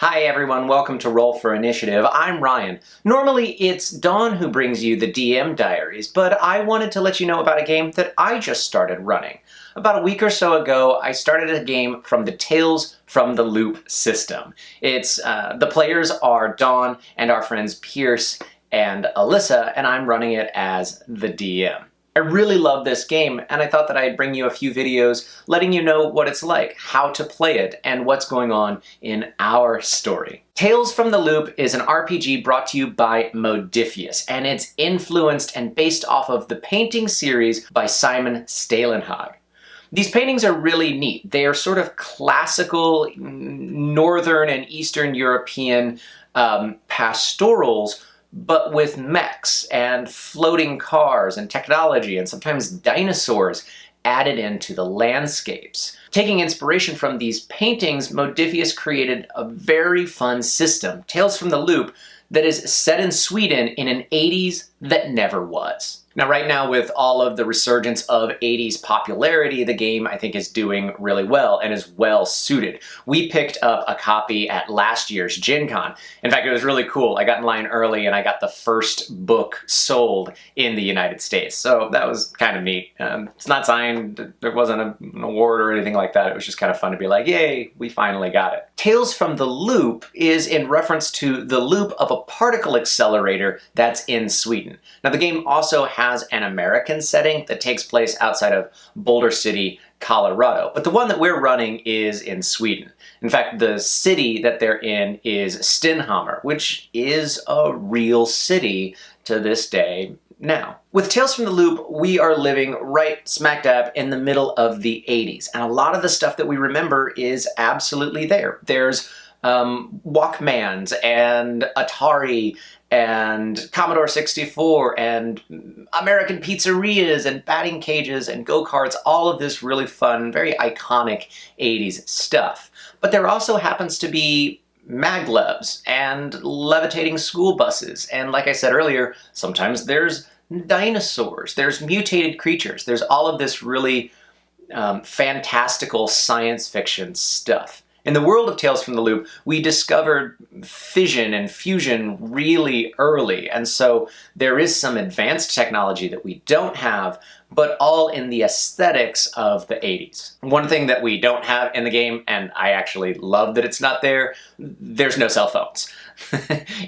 Hi everyone, welcome to Roll for Initiative. I'm Ryan. Normally it's Dawn who brings you the DM diaries, but I wanted to let you know about a game that I just started running. About a week or so ago, I started a game from the Tales from the Loop system. The players are Dawn and our friends Pierce and Alyssa, and I'm running it as the DM. I really love this game, and I thought that I'd bring you a few videos letting you know what it's like, how to play it, and what's going on in our story. Tales from the Loop is an RPG brought to you by Modiphius, and it's influenced and based off of the painting series by Simon Stalenhag. These paintings are really neat. They are sort of classical Northern and Eastern European pastorals, but with mechs and floating cars and technology and sometimes dinosaurs added into the landscapes. Taking inspiration from these paintings, Modiphius created a very fun system, Tales from the Loop, that is set in Sweden in an 80s that never was. Now right now, with all of the resurgence of 80s popularity, the game I think is doing really well and is well suited. We picked up a copy at last year's Gen Con. In fact, it was really cool. I got in line early and I got the first book sold in the United States. So that was kind of neat. It's not signed, there wasn't an award or anything like that. It was just kind of fun to be like, yay, we finally got it. Tales from the Loop is in reference to the loop of a particle accelerator that's in Sweden. Now the game also has an American setting that takes place outside of Boulder City, Colorado. But the one that we're running is in Sweden. In fact, the city that they're in is Stenhammar, which is a real city to this day now. With Tales from the Loop, we are living right smack dab in the middle of the 80s. And a lot of the stuff that we remember is absolutely there. There's Walkmans and Atari and Commodore 64 and American pizzerias and batting cages and go-karts, all of this really fun, very iconic 80s stuff. But there also happens to be maglevs and levitating school buses, and like I said earlier, sometimes there's dinosaurs, there's mutated creatures, there's all of this really fantastical science fiction stuff. In the world of Tales from the Loop, we discovered fission and fusion really early, and so there is some advanced technology that we don't have, but all in the aesthetics of the 80s. One thing that we don't have in the game, and I actually love that it's not there, there's no cell phones.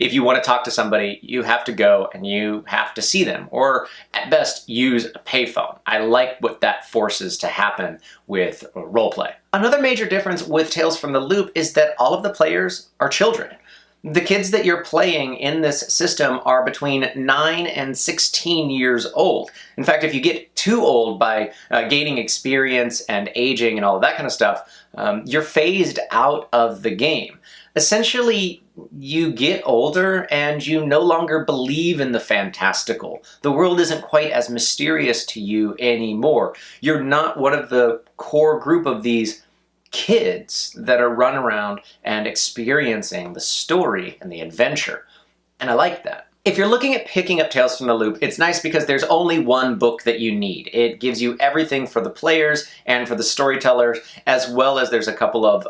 If you want to talk to somebody, you have to go and you have to see them, or at best use a payphone. I like what that forces to happen with roleplay. Another major difference with Tales from the Loop is that all of the players are children. The kids that you're playing in this system are between 9 and 16 years old. In fact, if you get too old by gaining experience and aging and all of that kind of stuff, you're phased out of the game. Essentially, you get older and you no longer believe in the fantastical. The world isn't quite as mysterious to you anymore. You're not one of the core group of these kids that are running around and experiencing the story and the adventure. And I like that. If you're looking at picking up Tales from the Loop, it's nice because there's only one book that you need. It gives you everything for the players and for the storytellers, as well as there's a couple of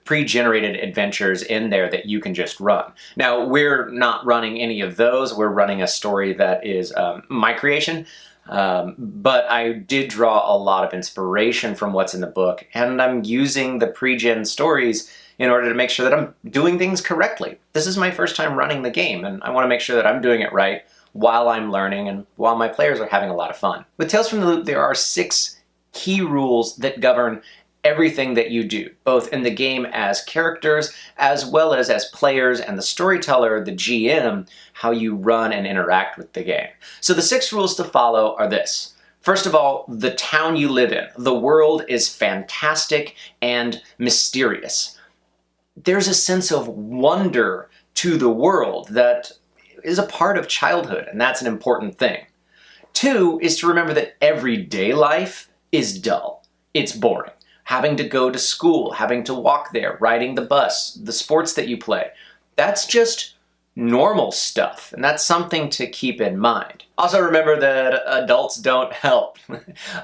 pre-generated adventures in there that you can just run. Now, we're not running any of those. We're running a story that is my creation. But I did draw a lot of inspiration from what's in the book, and I'm using the pre-gen stories in order to make sure that I'm doing things correctly. This is my first time running the game, and I want to make sure that I'm doing it right while I'm learning and while my players are having a lot of fun. With Tales from the Loop, there are 6 key rules that govern everything that you do, both in the game as characters, as well as players and the storyteller, the GM, how you run and interact with the game. So the 6 rules to follow are this. First of all, the town you live in. The world is fantastic and mysterious. There's a sense of wonder to the world that is a part of childhood, and that's an important thing. 2 is to remember that everyday life is dull. It's boring. Having to go to school, having to walk there, riding the bus, the sports that you play, that's just normal stuff, and that's something to keep in mind. Also remember that adults don't help.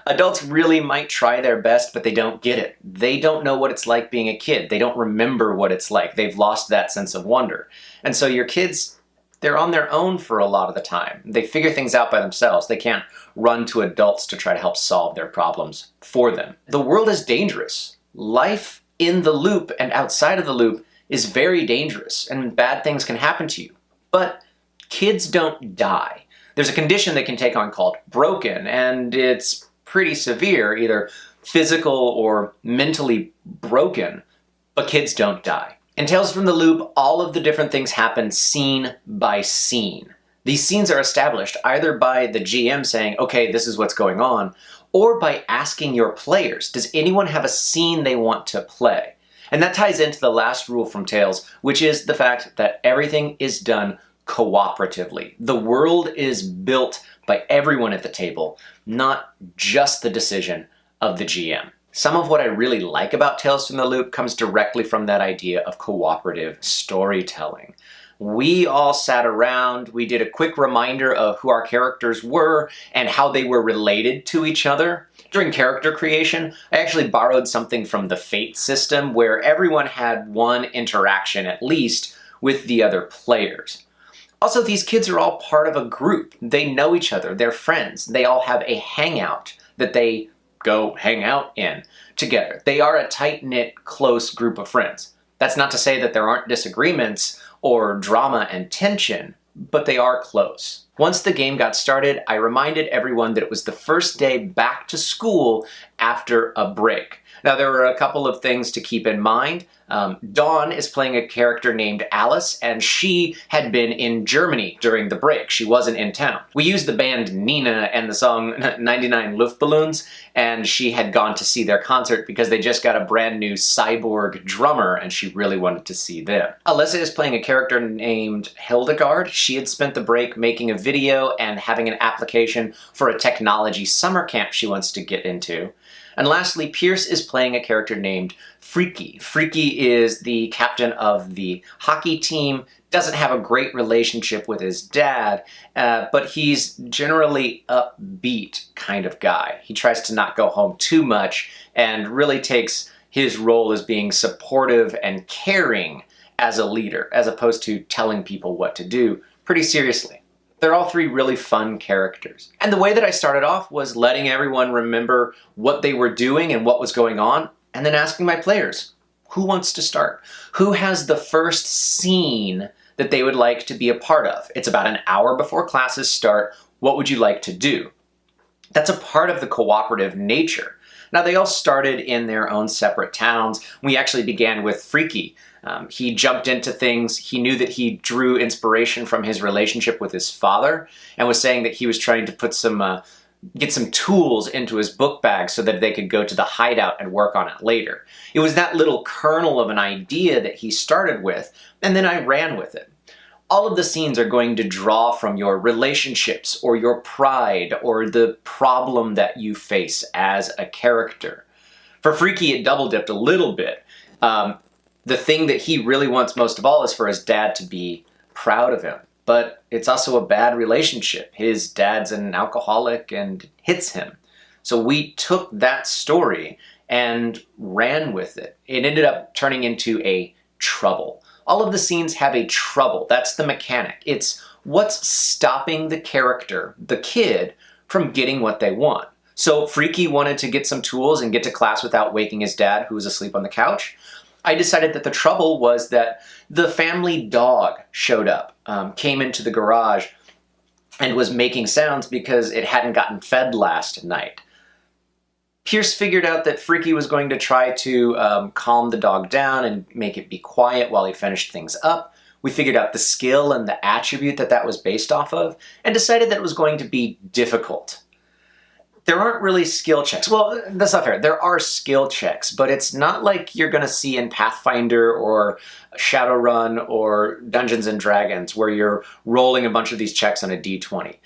Adults really might try their best, but they don't get it. They don't know what it's like being a kid. They don't remember what it's like. They've lost that sense of wonder. And so your kids, they're on their own for a lot of the time. They figure things out by themselves. They can't run to adults to try to help solve their problems for them. The world is dangerous. Life in the loop and outside of the loop is very dangerous, and bad things can happen to you. But kids don't die. There's a condition they can take on called broken, and it's pretty severe, either physical or mentally broken, but kids don't die. In Tales from the Loop, all of the different things happen scene by scene. These scenes are established either by the GM saying, okay, this is what's going on, or by asking your players, does anyone have a scene they want to play? And that ties into the last rule from Tales, which is the fact that everything is done cooperatively. The world is built by everyone at the table, not just the decision of the GM. Some of what I really like about Tales from the Loop comes directly from that idea of cooperative storytelling. We all sat around, we did a quick reminder of who our characters were and how they were related to each other. During character creation, I actually borrowed something from the Fate system where everyone had one interaction at least with the other players. Also, these kids are all part of a group. They know each other, they're friends. They all have a hangout that they go hang out in together. They are a tight-knit, close group of friends. That's not to say that there aren't disagreements or drama and tension, but they are close. Once the game got started, I reminded everyone that it was the first day back to school after a break. Now, there were a couple of things to keep in mind. Dawn is playing a character named Alice, and she had been in Germany during the break. She wasn't in town. We used the band Nina and the song 99 Luftballons, and she had gone to see their concert because they just got a brand new cyborg drummer, and she really wanted to see them. Alyssa is playing a character named Hildegard. She had spent the break making a video and having an application for a technology summer camp she wants to get into. And lastly, Pierce is playing a character named Freaky. Freaky is the captain of the hockey team, doesn't have a great relationship with his dad, but he's generally upbeat kind of guy. He tries to not go home too much and really takes his role as being supportive and caring as a leader, as opposed to telling people what to do pretty seriously. They're all three really fun characters. And the way that I started off was letting everyone remember what they were doing and what was going on, and then asking my players, who wants to start? Who has the first scene that they would like to be a part of? It's about an hour before classes start. What would you like to do? That's a part of the cooperative nature. Now, they all started in their own separate towns. We actually began with Freaky. He jumped into things. He knew that he drew inspiration from his relationship with his father and was saying that he was trying to put get some tools into his book bag so that they could go to the hideout and work on it later. It was that little kernel of an idea that he started with, and then I ran with it. All of the scenes are going to draw from your relationships or your pride or the problem that you face as a character. For Freaky, it double-dipped a little bit. The thing that he really wants most of all is for his dad to be proud of him. But it's also a bad relationship. His dad's an alcoholic and hits him. So we took that story and ran with it. It ended up turning into a trouble. All of the scenes have a trouble. That's the mechanic. It's what's stopping the character, the kid, from getting what they want. So Freaky wanted to get some tools and get to class without waking his dad, who was asleep on the couch. I decided that the trouble was that the family dog showed up, came into the garage, and was making sounds because it hadn't gotten fed last night. Pierce figured out that Freaky was going to try to calm the dog down and make it be quiet while he finished things up. We figured out the skill and the attribute that that was based off of, and decided that it was going to be difficult. There aren't really skill checks. Well, that's not fair. There are skill checks, but it's not like you're going to see in Pathfinder or Shadowrun or Dungeons & Dragons where you're rolling a bunch of these checks on a d20.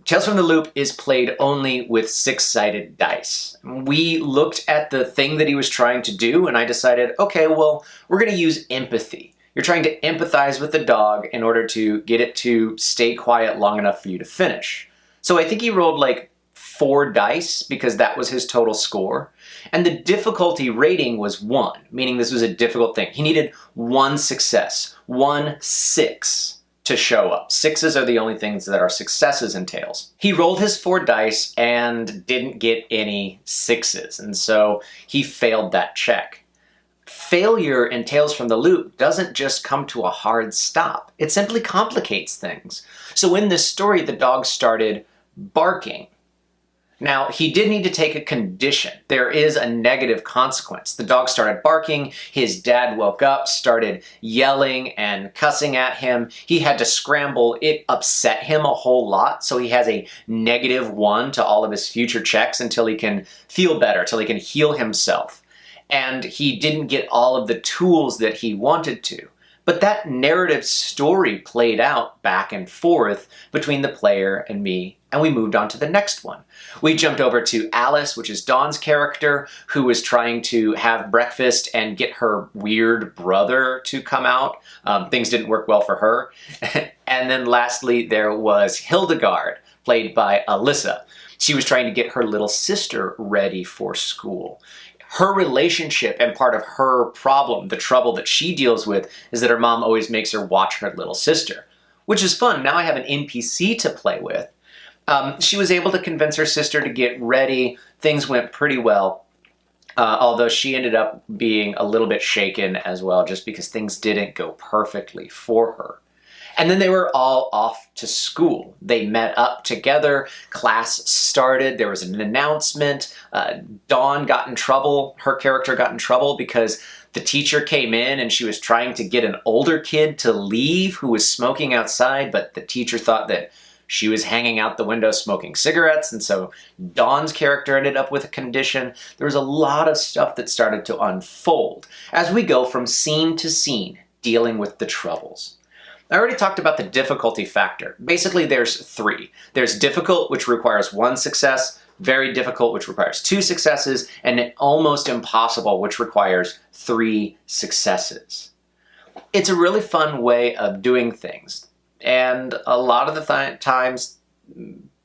Tales from the Loop is played only with 6-sided dice. We looked at the thing that he was trying to do, and I decided, okay, well, we're going to use empathy. You're trying to empathize with the dog in order to get it to stay quiet long enough for you to finish. So I think he rolled like 4 dice because that was his total score. And the difficulty rating was 1, meaning this was a difficult thing. He needed 1 success, 1 6 to show up. 6s are the only things that are successes in Tales. He rolled his 4 dice and didn't get any 6s, and so he failed that check. Failure in Tales from the Loop doesn't just come to a hard stop. It simply complicates things. So in this story, the dog started barking. Now, he did need to take a condition. There is a negative consequence. The dog started barking, his dad woke up, started yelling and cussing at him. He had to scramble. It upset him a whole lot, so he has a -1 to all of his future checks until he can feel better, till he can heal himself. And he didn't get all of the tools that he wanted to. But that narrative story played out back and forth between the player and me, and we moved on to the next one. We jumped over to Alice, which is Dawn's character, who was trying to have breakfast and get her weird brother to come out. Things didn't work well for her. And then lastly, there was Hildegard, played by Alyssa. She was trying to get her little sister ready for school. Her relationship and part of her problem, the trouble that she deals with, is that her mom always makes her watch her little sister, which is fun. Now I have an NPC to play with. She was able to convince her sister to get ready. Things went pretty well, although she ended up being a little bit shaken as well, just because things didn't go perfectly for her. And then they were all off to school. They met up together, class started, there was an announcement. Dawn got in trouble, her character got in trouble because the teacher came in and she was trying to get an older kid to leave who was smoking outside, but the teacher thought that she was hanging out the window smoking cigarettes, and so Dawn's character ended up with a condition. There was a lot of stuff that started to unfold as we go from scene to scene, dealing with the troubles. I already talked about the difficulty factor. Basically, there's 3. There's difficult, which requires 1 success, very difficult, which requires 2 successes, and almost impossible, which requires 3 successes. It's a really fun way of doing things, and a lot of the times,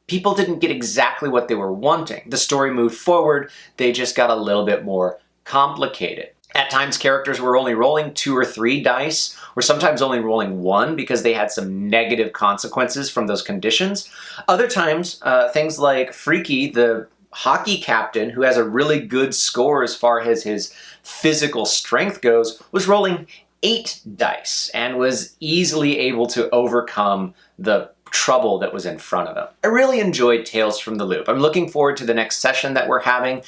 people didn't get exactly what they were wanting. The story moved forward, they just got a little bit more complicated. At times, characters were only rolling 2 or 3 dice, or sometimes only rolling 1 because they had some negative consequences from those conditions. Other times, things like Freaky, the hockey captain, who has a really good score as far as his physical strength goes, was rolling 8 dice and was easily able to overcome the trouble that was in front of him. I really enjoyed Tales from the Loop. I'm looking forward to the next session that we're having.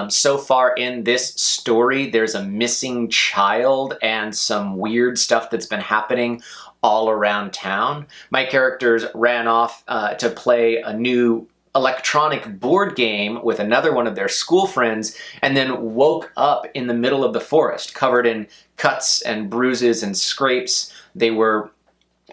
So far in this story, there's a missing child and some weird stuff that's been happening all around town. My characters ran off to play a new electronic board game with another one of their school friends, and then woke up in the middle of the forest, covered in cuts and bruises and scrapes. They were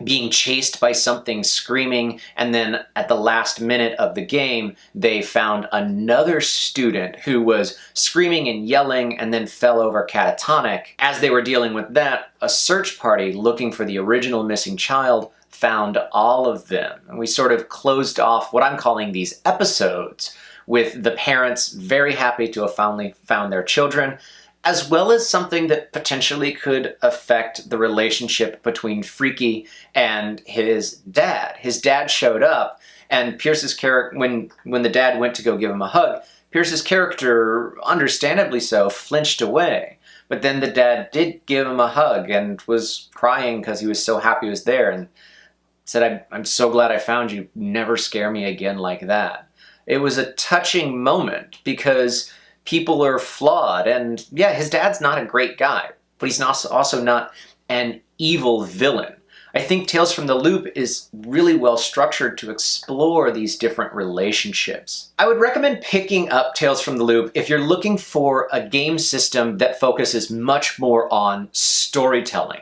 being chased by something screaming, and then at the last minute of the game, they found another student who was screaming and yelling and then fell over catatonic. As they were dealing with that, a search party looking for the original missing child found all of them. And we sort of closed off what I'm calling these episodes with the parents very happy to have finally found their children, as well as something that potentially could affect the relationship between Freaky and his dad. His dad showed up, and Pierce's character, when the dad went to go give him a hug, Pierce's character, understandably so, flinched away. But then the dad did give him a hug and was crying because he was so happy he was there, and said, I'm so glad I found you. Never scare me again like that. It was a touching moment because people are flawed, and yeah, his dad's not a great guy, but he's also not an evil villain. I think Tales from the Loop is really well structured to explore these different relationships. I would recommend picking up Tales from the Loop if you're looking for a game system that focuses much more on storytelling.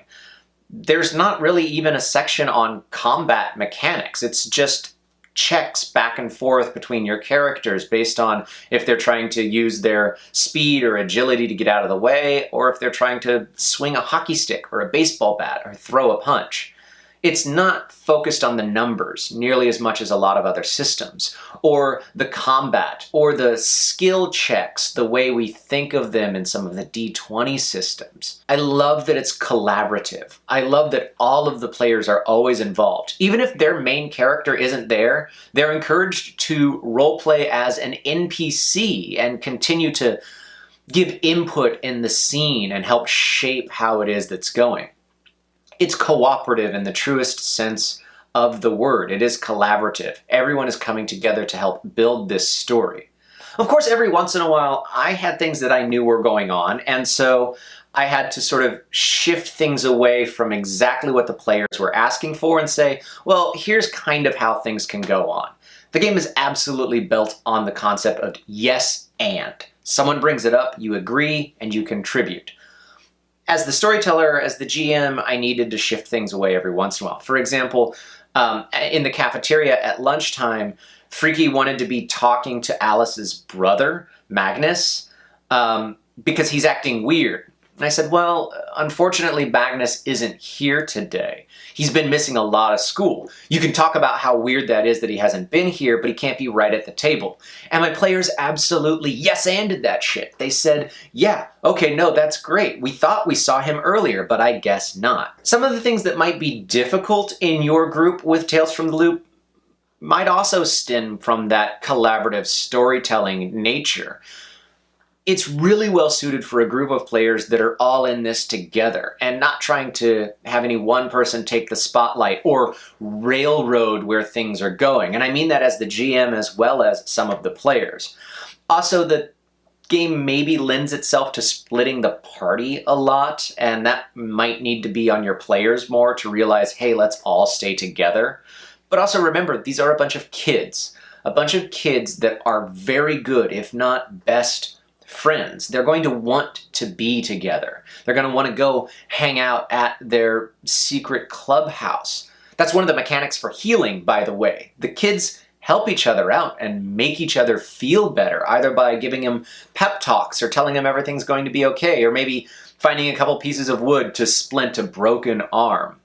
There's not really even a section on combat mechanics. It's just checks back and forth between your characters based on if they're trying to use their speed or agility to get out of the way, or if they're trying to swing a hockey stick or a baseball bat or throw a punch. It's not focused on the numbers nearly as much as a lot of other systems, or the combat, or the skill checks the way we think of them in some of the D20 systems. I love that it's collaborative. I love that all of the players are always involved. Even if their main character isn't there, they're encouraged to roleplay as an NPC and continue to give input in the scene and help shape how it is that's going. It's cooperative in the truest sense of the word. It is collaborative. Everyone is coming together to help build this story. Of course, every once in a while, I had things that I knew were going on, and so I had to sort of shift things away from exactly what the players were asking for and say, well, here's kind of how things can go on. The game is absolutely built on the concept of yes and. Someone brings it up, you agree, and you contribute. As the storyteller, as the GM, I needed to shift things away every once in a while. For example, in the cafeteria at lunchtime, Freaky wanted to be talking to Alice's brother, Magnus, because he's acting weird. And I said, well, unfortunately, Magnus isn't here today. He's been missing a lot of school. You can talk about how weird that is that he hasn't been here, but he can't be right at the table. And my players absolutely yes-anded that shit. They said, yeah, okay, no, that's great. We thought we saw him earlier, but I guess not. Some of the things that might be difficult in your group with Tales from the Loop might also stem from that collaborative storytelling nature. It's really well suited for a group of players that are all in this together and not trying to have any one person take the spotlight or railroad where things are going. And I mean that as the GM as well as some of the players. Also, the game maybe lends itself to splitting the party a lot, and that might need to be on your players more to realize, hey, let's all stay together. But also remember, these are a bunch of kids that are very good, if not best, friends. They're going to want to be together. They're going to want to go hang out at their secret clubhouse. That's one of the mechanics for healing, by the way. The kids help each other out and make each other feel better, either by giving them pep talks or telling them everything's going to be okay, or maybe finding a couple pieces of wood to splint a broken arm.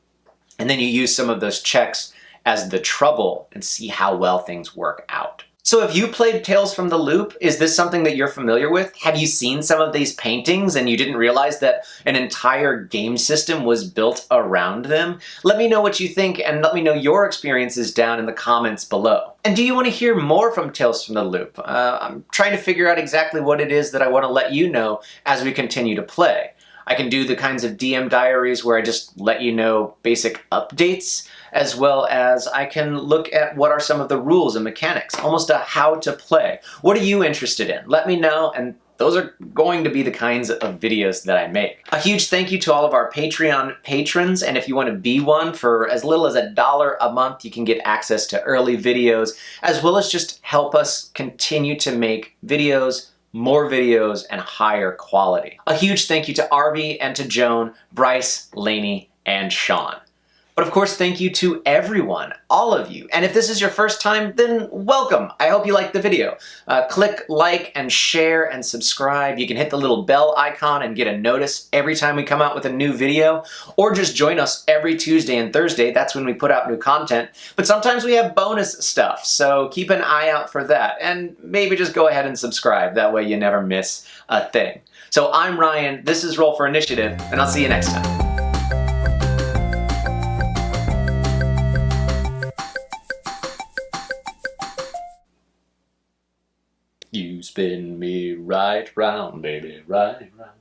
And then you use some of those checks as the trouble and see how well things work out. So have you played Tales from the Loop? Is this something that you're familiar with? Have you seen some of these paintings and you didn't realize that an entire game system was built around them? Let me know what you think and let me know your experiences down in the comments below. And do you want to hear more from Tales from the Loop? I'm trying to figure out exactly what it is that I want to let you know as we continue to play. I can do the kinds of DM diaries where I just let you know basic updates, as well as I can look at what are some of the rules and mechanics, almost a how to play. What are you interested in? Let me know, and those are going to be the kinds of videos that I make. A huge thank you to all of our Patreon patrons, and if you want to be one, for as little as $1 a month, you can get access to early videos, as well as just help us continue to make videos, more videos, and higher quality. A huge thank you to Arby and to Joan, Bryce, Lainey, and Sean. But of course, thank you to everyone, all of you. And if this is your first time, then welcome. I hope you liked the video. Click like and share and subscribe. You can hit the little bell icon and get a notice every time we come out with a new video, or just join us every Tuesday and Thursday. That's when we put out new content. But sometimes we have bonus stuff, so keep an eye out for that. And maybe just go ahead and subscribe. That way you never miss a thing. So I'm Ryan, this is Roll for Initiative, and I'll see you next time. You spin me right round, baby, right round.